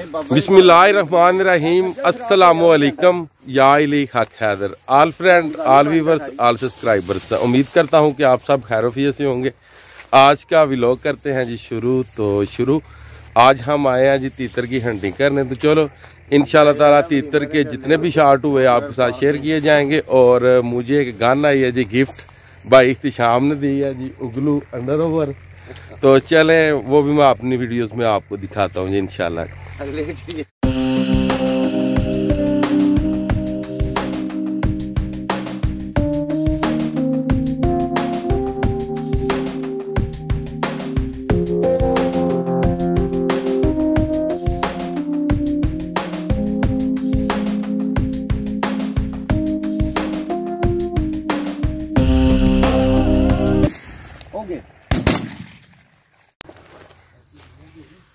बिस्मिल्लाहिर्रहमानिर्रहीम अस्सलामुअलैकुम या इली हक हैदर। आल फ्रेंड, आल व्यूवर्स, आल सब्सक्राइबर्स, उम्मीद करता हूँ कि आप सब खैरोफियत से होंगे। आज का व्लॉग करते हैं जी शुरू। आज हम आए हैं जी तीतर की हंटिंग करने। तो चलो इंशाल्लाह ताला तीतर के जितने भी शॉट हुए आपके साथ शेयर किए जाएंगे। और मुझे एक गन आई है जी गिफ्ट, भाई इख्तिशाम ने दी है जी, उगलू अंडर ओवर। तो चले वो भी मैं अपनी वीडियोस में आपको दिखाता हूँ जी इंशाल्लाह।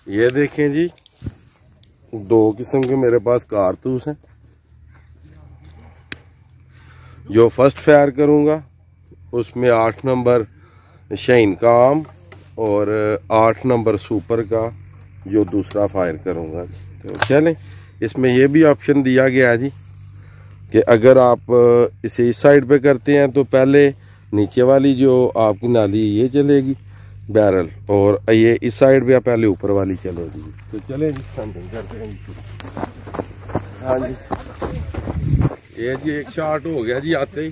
ये देखें जी, दो किस्म के मेरे पास कारतूस हैं। जो फर्स्ट फायर करूंगा उसमें 8 नंबर शाइन का आम और 8 नंबर सुपर का जो दूसरा फायर करूंगा। तो चलें, इसमें यह भी ऑप्शन दिया गया है जी कि अगर आप इसे इस साइड पे करते हैं तो पहले नीचे वाली जो आपकी नाली ये चलेगी बैरल, और ये इस साइड पे पहले ऊपर वाली चलेगी। तो चले जी हंटिंग करते हैं जी। हाँ जी, ये जी एक शॉट हो गया जी आते ही,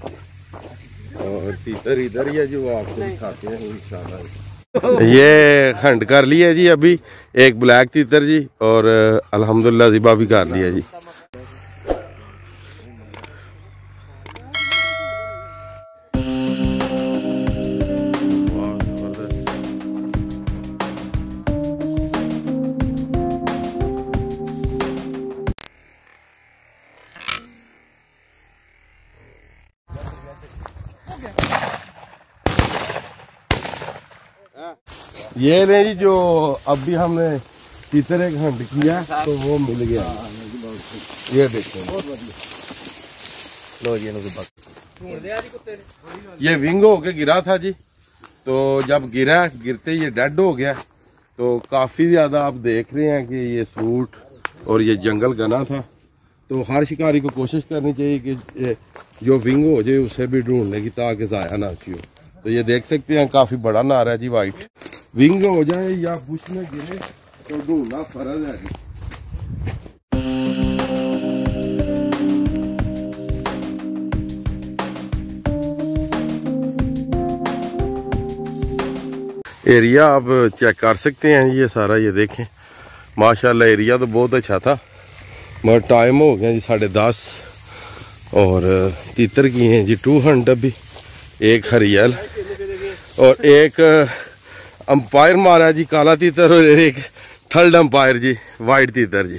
और तीतर इधर ही है जो आपको दिखाते हैं इंशाल्लाह। ये हंट कर लिया जी अभी एक ब्लैक तीतर जी, और अल्हम्दुलिल्लाह ज़िबा भी कर लिया जी। ये नहीं जी, जो अभी हमने तीतर एक हंट किया तो वो मिल गया। ये देखते लो ये विंग होके गिरा था जी। तो जब गिरते ये डेड हो गया। तो काफी ज्यादा आप देख रहे हैं कि ये सूट और ये जंगल गना था। तो हर शिकारी को कोशिश करनी चाहिए कि जो विंग हो जाए उसे भी ढूंढने की, ताकि जाया ना हो। तो ये देख सकते हैं काफी बड़ा नारा है जी वाइट। विंग हो जाए या बुश में गिरे तो ढूंढना फर्ज है जी। एरिया आप चेक कर सकते हैं ये सारा, ये देखें माशाल्लाह एरिया तो बहुत अच्छा था। मगर टाइम हो गया जी 10:30 और तीतर की हैं जी 200 अभी, एक हरियल और एक अंपायर मारा जी काला तीतर, और एक थर्ड अंपायर जी वाइट तीतर जी।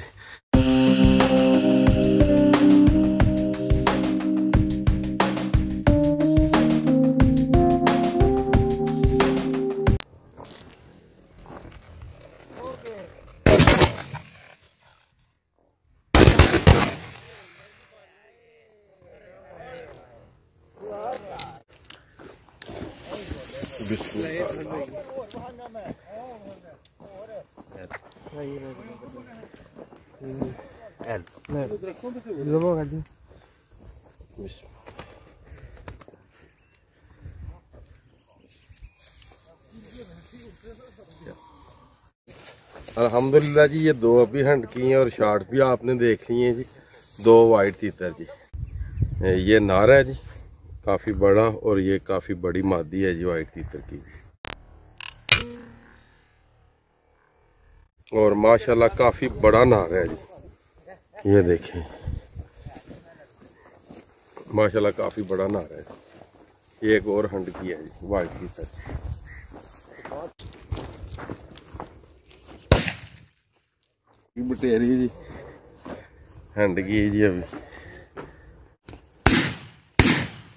अल्हम्दुलिल्लाह जी, ये दो अभी हंट की हैं और शॉट भी आपने देख लिए हैं जी। 2 वाइट तीतर जी। ये नारा है जी काफी बड़ा, और ये काफी बड़ी मादी है जी वाइट तीतर की। और माशाल्लाह काफी बड़ा नारा है जी, ये देखें माशाल्लाह काफी बड़ा नारा है। ये एक और हंट की है जी वाइट तीतर। बटेरी जी हंट की जी अभी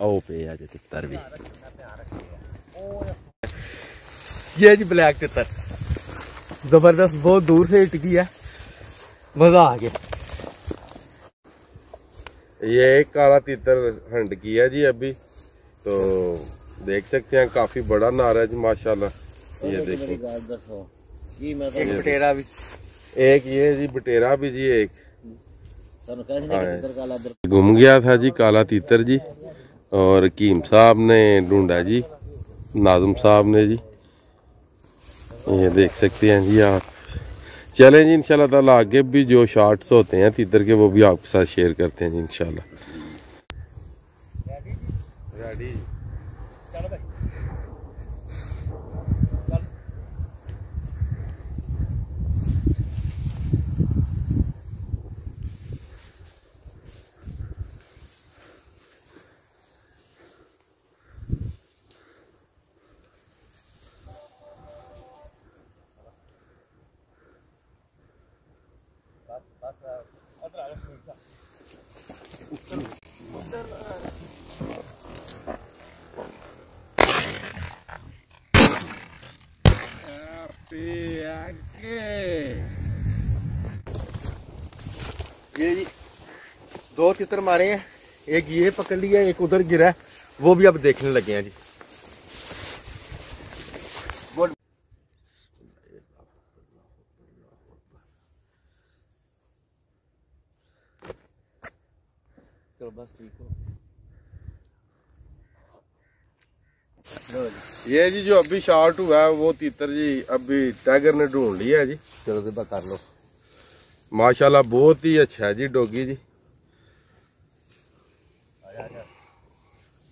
ओ पे आज तितर भी। ये जी ब्लैक तितर जबरदस्त, बहुत दूर से हिट की है, मजा आ गया। ये एक काला तीतर हंट किया जी अभी, तो देख सकते हैं काफी बड़ा नारा है जी माशाल्लाह। ये देखिए एक बटेरा भी, एक ये जी बटेरा भी जी, एक गुम गया था जी काला तीतर जी, और हकीम साहब ने ढूंढा जी, नाज़म साहब ने जी, ये देख सकते हैं जी आप। चलें जी इंशाल्लाह ताला आगे भी जो शॉट्स होते हैं तीतर के वो भी आपके साथ शेयर करते हैं जी इंशाल्लाह। रेडी चलो भाई। ये जी 2 तितर मारे हैं, एक ये पकड़ लिया, एक उधर गिरा है, वो भी अब देखने लगे हैं जी। चलो बस ठीक हो। ये जी जो अभी शॉट हुआ है वो तीतर जी अभी टाइगर ने ढूंढ लिया है जी। चलो दिबा कर लो। माशाल्लाह बहुत ही अच्छा है जी डॉगी जी।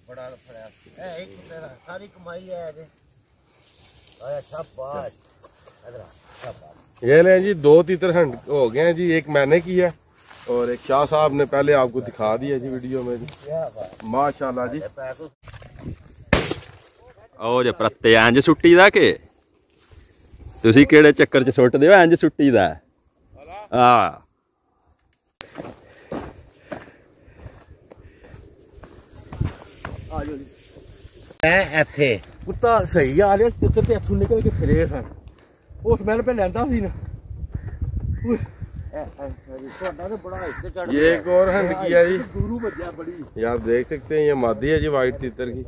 बड़ा सारी कमाई है शाबाश। ये ले जी 2 तीतर हंड हो गए हैं जी, एक मैंने किया और एक शाह साहब ने पहले आपको दिखा दिया जी वीडियो में जी। माशाल्लाह जी। ਉਹ ਜੇ ਪ੍ਰੱਤੇ ਇੰਜ ਸੁੱਟੀ ਦਾ ਕਿ ਤੁਸੀਂ ਕਿਹੜੇ ਚੱਕਰ 'ਚ ਸੁੱਟਦੇ ਹੋ? ਇੰਜ ਸੁੱਟੀ ਦਾ ਆ ਆਜੋ ਜੀ। ਮੈਂ ਇੱਥੇ ਕੁੱਤਾ ਸਹੀ ਆ ਰਿਹਾ, ਤਿੱਤਰ ਤੇ ਇੱਥੋਂ ਨਿਕਲ ਕੇ ਫਿਰੇ ਸਨ, ਉਸ ਮੈਲ पे ਲੈਂਦਾ ਸੀ ਨਾ। ये एक और हंड किया जी, ये आप देख सकते हैं, ये मादी है जी वाइट तीतर की,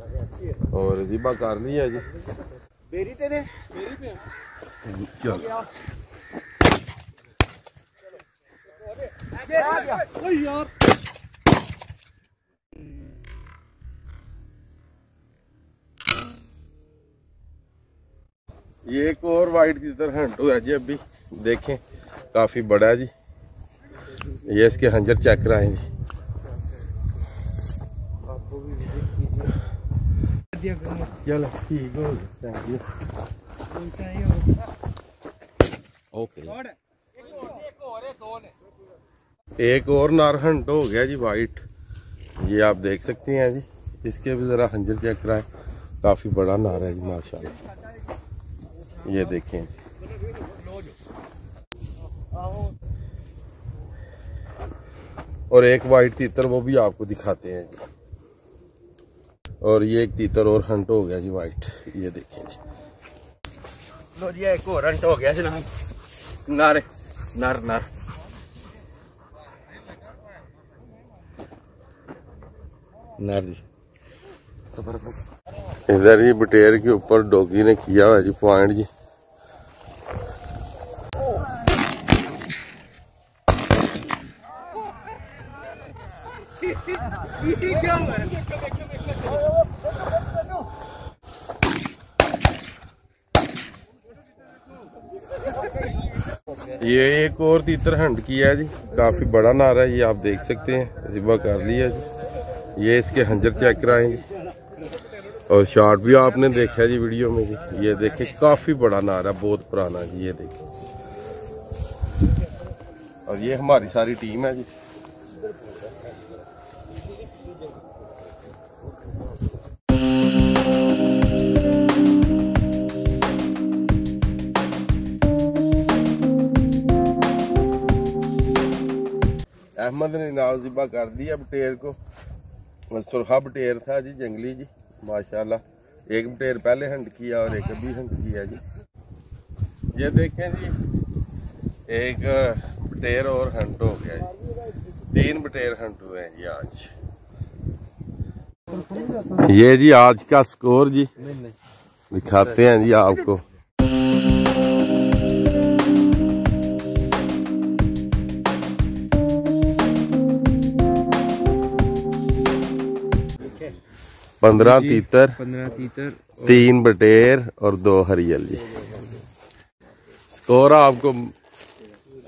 और जिबा कर लिया जी। बेरी तेरे ये एक और वाइट तीतर हंट हुआ जी अभी, देखें काफी बड़ा है जी। ये इसके हंजर चेक कराएं जी। चलो ठीक हो गया, ओके। एक और नार हंट हो गया जी वाइट, ये आप देख सकते हैं जी। इसके भी जरा हंजर चेक कराएं, काफी बड़ा नार है जी माशाल्लाह। ये देखें और एक वाइट तीतर वो भी आपको दिखाते हैं जी। और ये एक तीतर और हंट हो गया जी वाइट, ये देखें जी। लो जी एक और हंट हो गया जनाब, नर नर नर। नर जी इधर ही बटेर के ऊपर डॉगी ने किया हुआ जी पॉइंट जी। ये एक और तीतर हंट किया है जी, काफी बड़ा नारा है, ये आप देख सकते हैं, जिबा कर लिया जी। ये इसके हंजर चेक कराएंगे और शॉट भी आपने देखा जी वीडियो में जी। ये देखे काफी बड़ा नारा, बहुत पुराना जी, ये देखे। और ये हमारी सारी टीम है जी। अहमद ने नाव जिबा कर दिया बटेर को, सुरखा बटेर था जी, जंगली जी माशाल्लाह। एक बटेर पहले हंट किया और एक अभी हंट किया जी। ये देखें जी, एक बटेर और हंट हो गया जी, 3 बटेर हंट हुए हैं जी आज। ये जी आज का स्कोर जी दिखाते हैं जी आपको। 15 तीतर, 15 तीतर, 3 बटेर और 2 हरियल जी। स्कोर आपको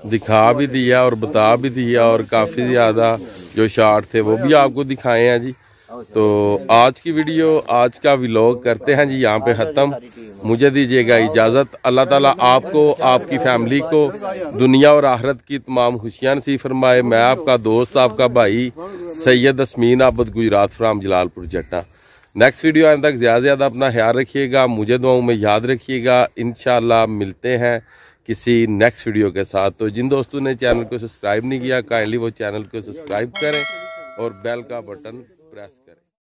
दिखा भी दिया और बता भी दिया, और काफ़ी ज़्यादा जो शॉट थे वो भी आपको दिखाए हैं जी। तो आज की वीडियो, आज का व्लॉग करते हैं जी यहाँ पे ख़त्म। मुझे दीजिएगा इजाज़त। अल्लाह ताला आपको, आपकी फैमिली को दुनिया और आखिरत की तमाम खुशियाँ नसीब फरमाए। मैं आपका दोस्त, आपका भाई सैयद असमीन आबद, गुजरात फ्राम जलालपुर जट्टा। नेक्स्ट वीडियो आने तक ज़्यादा से ज़्यादा अपना ख्याल रखिएगा, मुझे दुआओं में याद रखिएगा। इंशाल्लाह मिलते हैं किसी नेक्स्ट वीडियो के साथ। तो जिन दोस्तों ने चैनल को सब्सक्राइब नहीं किया, काइंडली वो चैनल को सब्सक्राइब करें और बेल का बटन प्रेस करें।